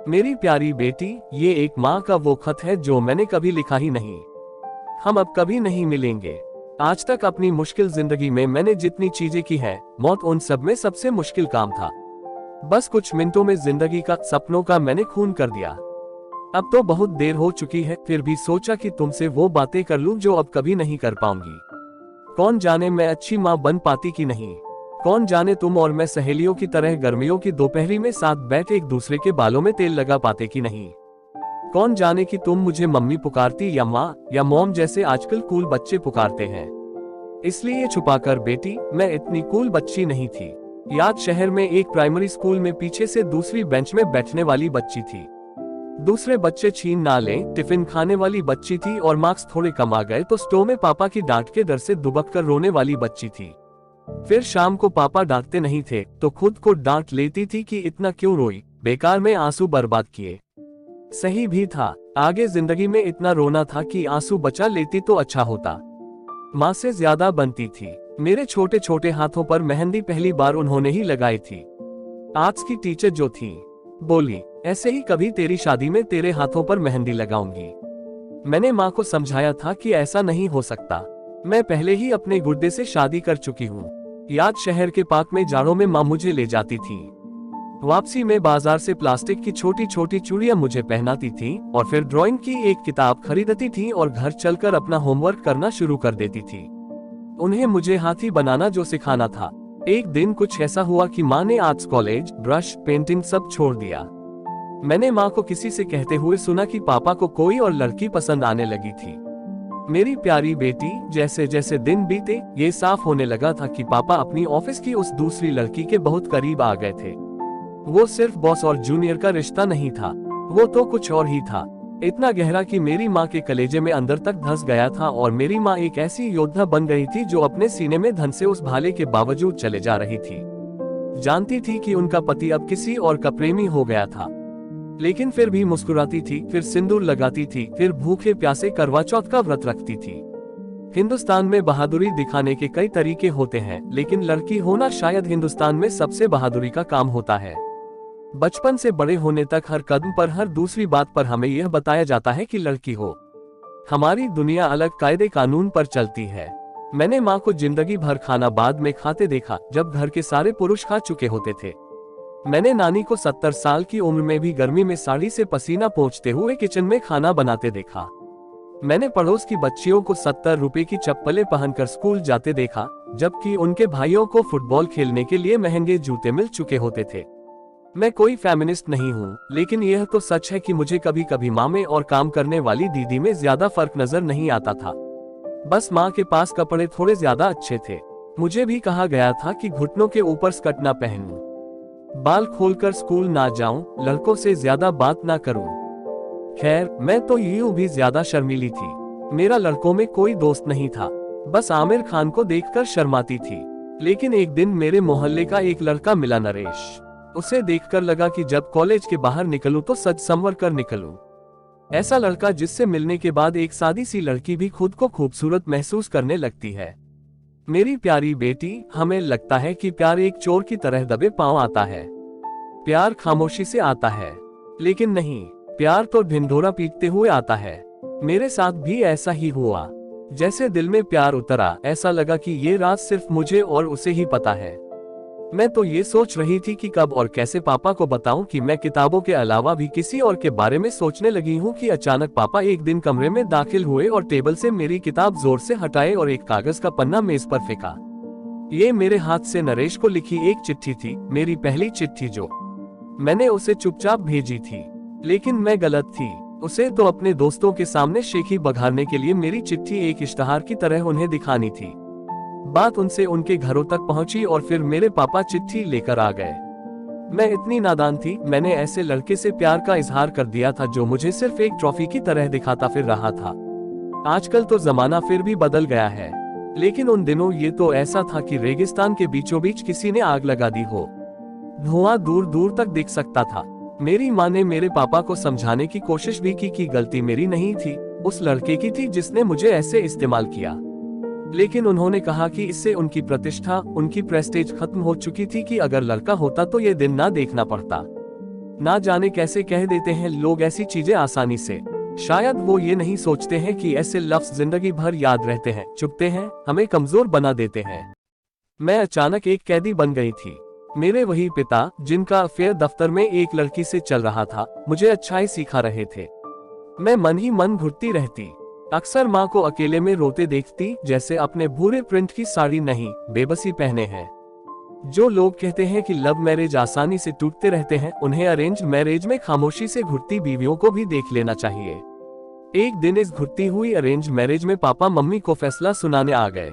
मेरी प्यारी बेटी, ये एक माँ का वो खत है जो मैंने कभी लिखा ही नहीं। हम अब कभी नहीं मिलेंगे। आज तक अपनी मुश्किल जिंदगी में मैंने जितनी चीजें की हैं, मौत उन सब में सबसे मुश्किल काम था। बस कुछ मिनटों में जिंदगी का, सपनों का मैंने खून कर दिया। अब तो बहुत देर हो चुकी है, फिर भी सोचा कि तुमसे वो बातें कर लूं जो अब कभी नहीं कर पाऊंगी। कौन जाने मैं अच्छी माँ बन पाती कि नहीं। कौन जाने तुम और मैं सहेलियों की तरह गर्मियों की दोपहरी में साथ बैठ एक दूसरे के बालों में तेल लगा पाते कि नहीं। कौन जाने कि तुम मुझे मम्मी पुकारती या माँ या मॉम जैसे आजकल कूल बच्चे पुकारते हैं। इसलिए छुपाकर बेटी, मैं इतनी कूल बच्ची नहीं थी। याद शहर में एक प्राइमरी स्कूल में पीछे से दूसरी बेंच में बैठने वाली बच्ची थी। दूसरे बच्चे छीन ना लें, टिफिन खाने वाली बच्ची थी और मार्क्स थोड़े कम आ गए तो स्टोव में पापा की डांट के डर से दुबक कर रोने वाली बच्ची थी। फिर शाम को पापा डांटते नहीं थे तो खुद को डांट लेती थी कि इतना क्यों रोई, बेकार में आंसू बर्बाद किए। सही भी था, आगे जिंदगी में इतना रोना था कि आंसू बचा लेती तो अच्छा होता। माँ से ज्यादा बनती थी। मेरे छोटे छोटे हाथों पर मेहंदी पहली बार उन्होंने ही लगाई थी। आर्ट्स की टीचर जो थी, बोली, ऐसे ही कभी तेरी शादी में तेरे हाथों पर मेहंदी लगाऊंगी। मैंने माँ को समझाया था कि ऐसा नहीं हो सकता, मैं पहले ही अपने गुड्डे से शादी कर चुकी हूँ। याद शहर के पार्क में जाड़ों में माँ मुझे ले जाती थी। वापसी में बाजार से प्लास्टिक की छोटी छोटी चूड़ियां मुझे पहनाती थी और फिर ड्राइंग की एक किताब खरीदती थी और घर चलकर अपना होमवर्क करना शुरू कर देती थी। उन्हें मुझे हाथी बनाना जो सिखाना था। एक दिन कुछ ऐसा हुआ कि माँ ने आर्ट्स कॉलेज, ब्रश, पेंटिंग सब छोड़ दिया। मैंने माँ को किसी से कहते हुए सुना कि पापा को कोई और लड़की पसंद आने लगी थी। मेरी प्यारी बेटी, जैसे जैसे दिन बीते ये साफ होने लगा था कि पापा अपनी ऑफिस की उस दूसरी लड़की के बहुत करीब आ गए थे। वो सिर्फ बॉस और जूनियर का रिश्ता नहीं था, वो तो कुछ और ही था। इतना गहरा कि मेरी माँ के कलेजे में अंदर तक धंस गया था और मेरी माँ एक ऐसी योद्धा बन गई थी जो अपने सीने में धन से उस भाले के बावजूद चले जा रही थी। जानती थी कि उनका पति अब किसी और का प्रेमी हो गया था, लेकिन फिर भी मुस्कुराती थी, फिर सिंदूर लगाती थी, फिर भूखे प्यासे करवा चौथ का व्रत रखती थी। हिंदुस्तान में बहादुरी दिखाने के कई तरीके होते हैं, लेकिन लड़की होना शायद हिंदुस्तान में सबसे बहादुरी का काम होता है। बचपन से बड़े होने तक हर कदम पर, हर दूसरी बात पर हमें यह बताया जाता है कि लड़की हो। हमारी दुनिया अलग कायदे कानून पर चलती है। मैंने माँ को जिंदगी भर खाना बाद में खाते देखा, जब घर के सारे पुरुष खा चुके होते थे। मैंने नानी को 70 साल की उम्र में भी गर्मी में साड़ी से पसीना पोंछते हुए किचन में खाना बनाते देखा। मैंने पड़ोस की बच्चियों को 70 रुपए की चप्पलें पहनकर स्कूल जाते देखा, जबकि उनके भाइयों को फुटबॉल खेलने के लिए महंगे जूते मिल चुके होते थे। मैं कोई फेमिनिस्ट नहीं हूँ, लेकिन यह तो सच है कि मुझे कभी कभी माँ में और काम करने वाली दीदी में ज्यादा फर्क नजर नहीं आता था। बस माँ के पास कपड़े थोड़े ज्यादा अच्छे थे। मुझे भी कहा गया था कि घुटनों के ऊपर स्कर्ट ना पहनूं, बाल खोलकर स्कूल ना जाऊं, लड़कों से ज्यादा बात ना करूं। खैर, मैं तो यूं भी ज्यादा शर्मीली थी। मेरा लड़कों में कोई दोस्त नहीं था, बस आमिर खान को देखकर शर्माती थी। लेकिन एक दिन मेरे मोहल्ले का एक लड़का मिला, नरेश। उसे देखकर लगा कि जब कॉलेज के बाहर निकलूं तो सज संवर कर निकलूं। ऐसा लड़का जिससे मिलने के बाद एक सादी सी लड़की भी खुद को खूबसूरत महसूस करने लगती है। मेरी प्यारी बेटी, हमें लगता है कि प्यार एक चोर की तरह दबे पांव आता है। प्यार खामोशी से आता है, लेकिन नहीं, प्यार तो ढिंढोरा पीटते हुए आता है। मेरे साथ भी ऐसा ही हुआ। जैसे दिल में प्यार उतरा, ऐसा लगा कि ये राज सिर्फ मुझे और उसे ही पता है। मैं तो ये सोच रही थी कि कब और कैसे पापा को बताऊं कि मैं किताबों के अलावा भी किसी और के बारे में सोचने लगी हूं कि अचानक पापा एक दिन कमरे में दाखिल हुए और टेबल से मेरी किताब जोर से हटाए और एक कागज का पन्ना मेज पर फेंका। ये मेरे हाथ से नरेश को लिखी एक चिट्ठी थी, मेरी पहली चिट्ठी जो मैंने उसे चुपचाप भेजी थी। लेकिन मैं गलत थी। उसे तो अपने दोस्तों के सामने शेखी बघारने के लिए मेरी चिट्ठी एक इश्तहार की तरह उन्हें दिखानी थी। बात उनसे उनके घरों तक पहुंची और फिर मेरे पापा चिट्ठी लेकर आ गए। मैं इतनी नादान थी, मैंने ऐसे लड़के से प्यार का इजहार कर दिया था जो मुझे सिर्फ एक ट्रॉफी की तरह दिखाता फिर रहा था। आजकल तो जमाना फिर भी बदल गया है, लेकिन उन दिनों ये तो ऐसा था कि रेगिस्तान के बीचों बीच किसी ने आग लगा दी हो। धुआं दूर दूर तक दिख सकता था। मेरी माँ ने मेरे पापा को समझाने की कोशिश भी की कि गलती मेरी नहीं थी, उस लड़के की थी जिसने मुझे ऐसे इस्तेमाल किया। लेकिन उन्होंने कहा कि इससे उनकी प्रतिष्ठा, उनकी प्रेस्टेज खत्म हो चुकी थी कि अगर लड़का होता तो ये दिन ना देखना पड़ता। ना जाने कैसे कह देते हैं लोग ऐसी चीजें आसानी से। शायद वो ये नहीं सोचते हैं कि ऐसे लफ्ज जिंदगी भर याद रहते हैं, चुभते हैं, हमें कमजोर बना देते हैं। मैं अचानक एक कैदी बन गई थी। मेरे वही पिता, जिनका अफेयर दफ्तर में एक लड़की से चल रहा था, मुझे अच्छाई सिखा रहे थे। मैं मन ही मन घुटती रहती। अक्सर माँ को अकेले में रोते देखती, जैसे अपने भूरे प्रिंट की साड़ी नहीं, बेबसी पहने हैं। जो लोग कहते हैं कि लव मैरिज आसानी से टूटते रहते हैं, उन्हें अरेंज मैरिज में खामोशी से घुटती बीवियों को भी देख लेना चाहिए। एक दिन इस घुटती हुई अरेंज मैरिज में पापा मम्मी को फैसला सुनाने आ गए।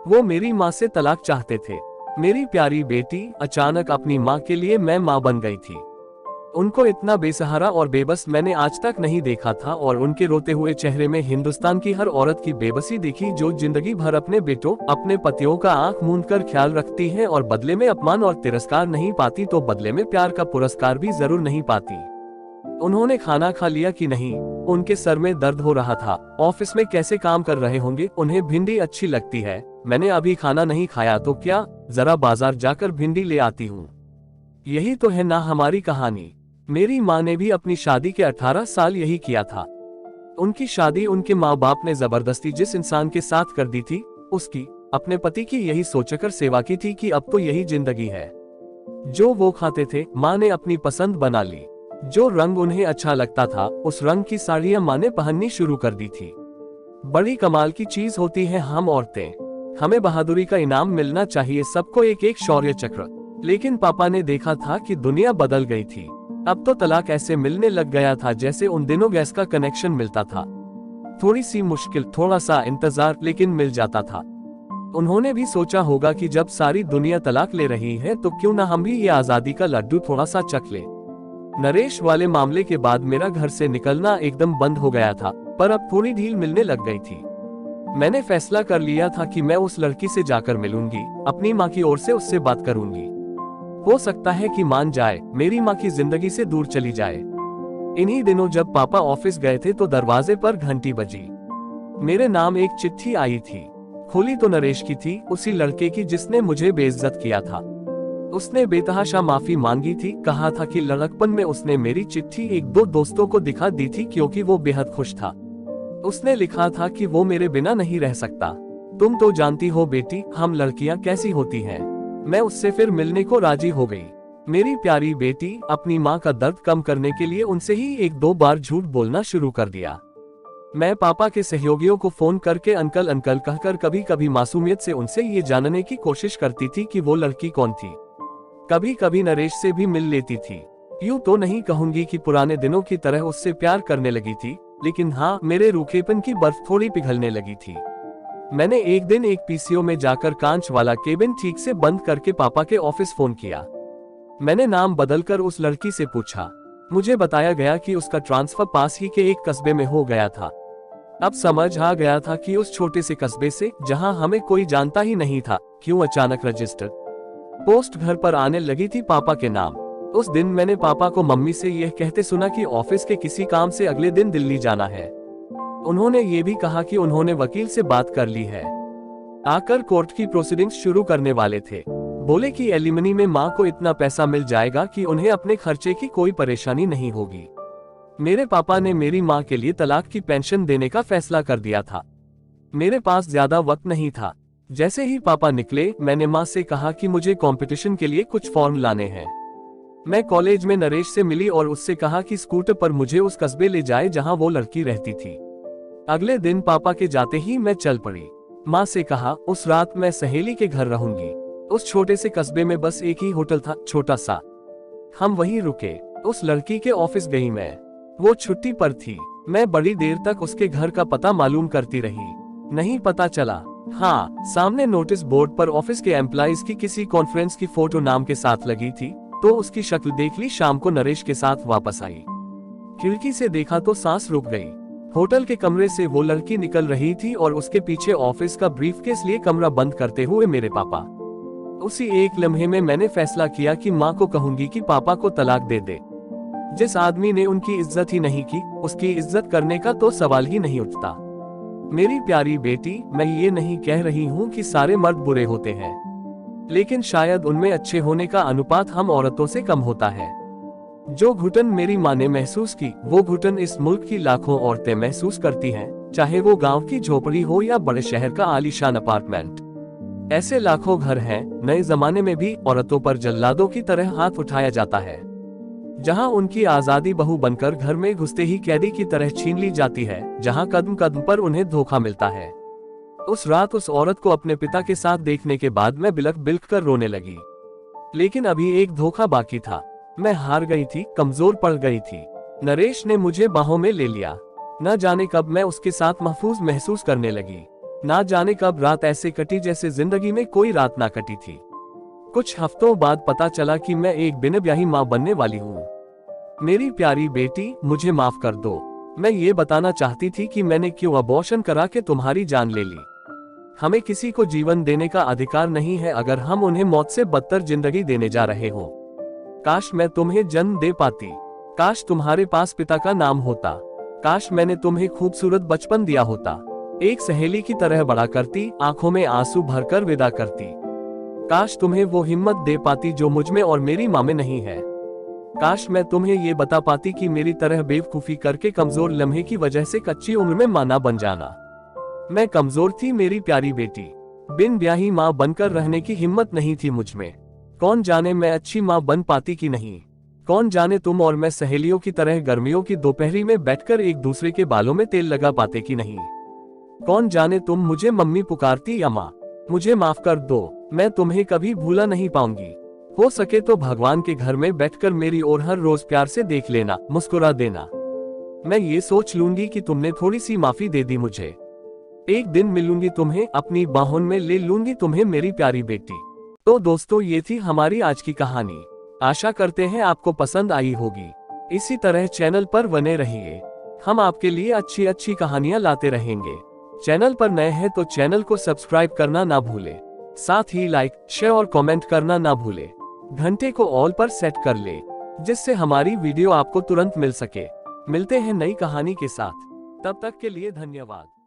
वो मेरी माँ से तलाक चाहते थे। मेरी प्यारी बेटी, अचानक अपनी माँ के लिए मैं माँ बन गई थी। उनको इतना बेसहारा और बेबस मैंने आज तक नहीं देखा था, और उनके रोते हुए चेहरे में हिंदुस्तान की हर औरत की बेबसी देखी, जो जिंदगी भर अपने बेटों, अपने पतियों का आंख मूंद कर ख्याल रखती है और बदले में अपमान और तिरस्कार नहीं पाती तो बदले में प्यार का पुरस्कार भी जरूर नहीं पाती। उन्होंने खाना खा लिया कि नहीं? उनके सर में दर्द हो रहा था। ऑफिस में कैसे काम कर रहे होंगे? उन्हें भिंडी अच्छी लगती है। मैंने अभी खाना नहीं खाया तो क्या, जरा बाजार जाकर भिंडी ले आती हूँ। यही तो है ना हमारी कहानी। मेरी माँ ने भी अपनी शादी के 18 साल यही किया था। उनकी शादी उनके माँ बाप ने जबरदस्ती जिस इंसान के साथ कर दी थी, उसकी, अपने पति की यही सोचकर सेवा की थी कि अब तो यही जिंदगी है। जो वो खाते थे, माँ ने अपनी पसंद बना ली। जो रंग उन्हें अच्छा लगता था, उस रंग की साड़ियां माँ ने पहननी शुरू कर दी थी। बड़ी कमाल की चीज होती है हम औरतें। हमें बहादुरी का इनाम मिलना चाहिए, सबको एक एक शौर्य चक्र। लेकिन पापा ने देखा था कि दुनिया बदल गई थी। अब तो तलाक ऐसे मिलने लग गया था जैसे उन दिनों गैस का कनेक्शन मिलता था। थोड़ी सी मुश्किल, थोड़ा सा इंतजार, लेकिन मिल जाता था। उन्होंने भी सोचा होगा कि जब सारी दुनिया तलाक ले रही है तो क्यों ना हम भी ये आजादी का लड्डू थोड़ा सा चख ले। नरेश वाले मामले के बाद मेरा घर से निकलना एकदम बंद हो गया था, पर अब थोड़ी ढील मिलने लग गई थी। मैंने फैसला कर लिया था कि मैं उस लड़की से जाकर मिलूंगी, अपनी माँ की ओर से उससे बात करूंगी। हो सकता है कि मान जाए, मेरी माँ की जिंदगी से दूर चली जाए। इन्हीं दिनों जब पापा ऑफिस गए थे तो दरवाजे पर घंटी बजी। मेरे नाम एक चिट्ठी आई थी। खोली तो नरेश की थी, उसी लड़के की जिसने मुझे बेइज्जत किया था। उसने बेतहाशा माफी मांगी थी, कहा था कि लड़कपन में उसने मेरी चिट्ठी एक दो दोस्तों को दिखा दी थी क्योंकि वो बेहद खुश था। उसने लिखा था कि वो मेरे बिना नहीं रह सकता। तुम तो जानती हो बेटी, हम लड़कियां कैसी होती हैं। मैं उससे फिर मिलने को राजी हो गई। मेरी प्यारी बेटी, अपनी माँ का दर्द कम करने के लिए उनसे ही एक दो बार झूठ बोलना शुरू कर दिया। मैं पापा के सहयोगियों को फोन करके अंकल अंकल कहकर कभी कभी मासूमियत से उनसे ये जानने की कोशिश करती थी कि वो लड़की कौन थी। कभी कभी नरेश से भी मिल लेती थी। यूं तो नहीं कहूंगी कि पुराने दिनों की तरह उससे प्यार करने लगी थी, लेकिन हाँ, मेरे रूखेपन की बर्फ थोड़ी पिघलने लगी थी। मैंने एक दिन एक पीसीओ में जाकर कांच वाला केबिन ठीक से बंद करके पापा के ऑफिस फोन किया। मैंने नाम बदलकर उस लड़की से पूछा। मुझे बताया गया कि उसका ट्रांसफर पास ही के एक कस्बे में हो गया था। अब समझ आ गया था कि उस छोटे से कस्बे से, जहां हमें कोई जानता ही नहीं था, क्यों अचानक रजिस्टर्ड पोस्ट घर पर आने लगी थी पापा के नाम। उस दिन मैंने पापा को मम्मी से यह कहते सुना कि ऑफिस के किसी काम से अगले दिन दिल्ली जाना है। उन्होंने ये भी कहा कि उन्होंने वकील से बात कर ली है, आकर कोर्ट की प्रोसीडिंग्स शुरू करने वाले थे। बोले कि एलिमनी में माँ को इतना पैसा मिल जाएगा कि उन्हें अपने खर्चे की कोई परेशानी नहीं होगी। मेरे पापा ने मेरी माँ के लिए तलाक की पेंशन देने का फैसला कर दिया था। मेरे पास ज्यादा वक्त नहीं था। जैसे ही पापा निकले, मैंने माँ से कहा कि मुझे कंपटीशन के लिए कुछ फॉर्म लाने हैं। मैं कॉलेज में नरेश से मिली और उससे कहा कि स्कूटर पर मुझे उस कस्बे ले जाए जहां वो लड़की रहती थी। अगले दिन पापा के जाते ही मैं चल पड़ी। माँ से कहा, उस रात मैं सहेली के घर रहूंगी। उस छोटे से कस्बे में बस एक ही होटल था, छोटा सा। हम वहीं रुके। उस लड़की के ऑफिस गई मैं। वो छुट्टी पर थी। मैं बड़ी देर तक उसके घर का पता मालूम करती रही, नहीं पता चला। हाँ, सामने नोटिस बोर्ड पर ऑफिस के एम्प्लॉइज की किसी कॉन्फ्रेंस की फोटो नाम के साथ लगी थी, तो उसकी शक्ल देख ली। शाम को नरेश के साथ वापस आई। खिड़की से देखा तो सांस रुक गई। होटल के कमरे से वो लड़की निकल रही थी और उसके पीछे ऑफिस का ब्रीफकेस लिए कमरा बंद करते हुए मेरे पापा। उसी एक लम्हे में मैंने फैसला किया कि माँ को कहूंगी कि पापा को तलाक दे दे। जिस आदमी ने उनकी इज्जत ही नहीं की, उसकी इज्जत करने का तो सवाल ही नहीं उठता। मेरी प्यारी बेटी, मैं ये नहीं कह रही हूँ कि सारे मर्द बुरे होते हैं, लेकिन शायद उनमें अच्छे होने का अनुपात हम औरतों से कम होता है। जो घुटन मेरी माँ ने महसूस की, वो घुटन इस मुल्क की लाखों औरतें महसूस करती हैं, चाहे वो गांव की झोपड़ी हो या बड़े शहर का आलीशान अपार्टमेंट। ऐसे लाखों घर हैं, नए जमाने में भी औरतों पर जल्लादों की तरह हाथ उठाया जाता है, जहां उनकी आजादी बहू बनकर घर में घुसते ही कैदी की तरह छीन ली जाती है, जहां कदम कदम पर उन्हें धोखा मिलता है। उस रात उस औरत को अपने पिता के साथ देखने के बाद मैं बिलख बिलख कर रोने लगी। लेकिन अभी एक धोखा बाकी था। मैं हार गई थी, कमजोर पड़ गई थी। नरेश ने मुझे बाहों में ले लिया। न जाने कब मैं उसके साथ महफूज महसूस करने लगी। न जाने कब रात ऐसे कटी जैसे जिंदगी में कोई रात ना कटी थी। कुछ हफ्तों बाद पता चला कि मैं एक बिन ब्याही माँ बनने वाली हूँ। मेरी प्यारी बेटी, मुझे माफ कर दो। मैं ये बताना चाहती थी कि मैंने क्यों अबॉर्शन करा के तुम्हारी जान ले ली। हमें किसी को जीवन देने का अधिकार नहीं है अगर हम उन्हें मौत से बदतर जिंदगी देने जा रहे हो। काश मैं तुम्हें जन्म दे पाती। काश तुम्हारे पास पिता का नाम होता। काश मैंने तुम्हें खूबसूरत बचपन दिया होता। एक सहेली की तरह बड़ा करती, आंखों में आंसू भरकर विदा करती। काश तुम्हें वो हिम्मत दे पाती जो मुझमें और मेरी माँ में नहीं है। काश मैं तुम्हें ये बता पाती कि मेरी तरह बेवकूफी करके कमजोर लम्हे की वजह से कच्ची उम्र में मां ना बन जाना। मैं कमजोर थी मेरी प्यारी बेटी। बिन ब्याही माँ बनकर रहने की हिम्मत नहीं थी मुझमें। कौन जाने मैं अच्छी माँ बन पाती कि नहीं। कौन जाने तुम और मैं सहेलियों की तरह गर्मियों की दोपहरी में बैठकर एक दूसरे के बालों में तेल लगा पाते कि नहीं। कौन जाने तुम मुझे मम्मी पुकारती या माँ। मुझे माफ कर दो, मैं तुम्हें कभी भूला नहीं पाऊंगी। हो सके तो भगवान के घर में बैठकर मेरी ओर हर रोज प्यार से देख लेना, मुस्कुरा देना। मैं ये सोच लूंगी कि तुमने थोड़ी सी माफी दे दी मुझे। एक दिन मिलूंगी तुम्हें, अपनी बाहों में ले लूंगी तुम्हें मेरी प्यारी बेटी। तो दोस्तों, ये थी हमारी आज की कहानी। आशा करते हैं आपको पसंद आई होगी। इसी तरह चैनल पर बने रहिए। हम आपके लिए अच्छी अच्छी कहानियां लाते रहेंगे। चैनल पर नए हैं तो चैनल को सब्सक्राइब करना ना भूले। साथ ही लाइक, शेयर और कमेंट करना ना भूले। घंटे को ऑल पर सेट कर ले, जिससे हमारी वीडियो आपको तुरंत मिल सके। मिलते हैं नई कहानी के साथ। तब तक के लिए धन्यवाद।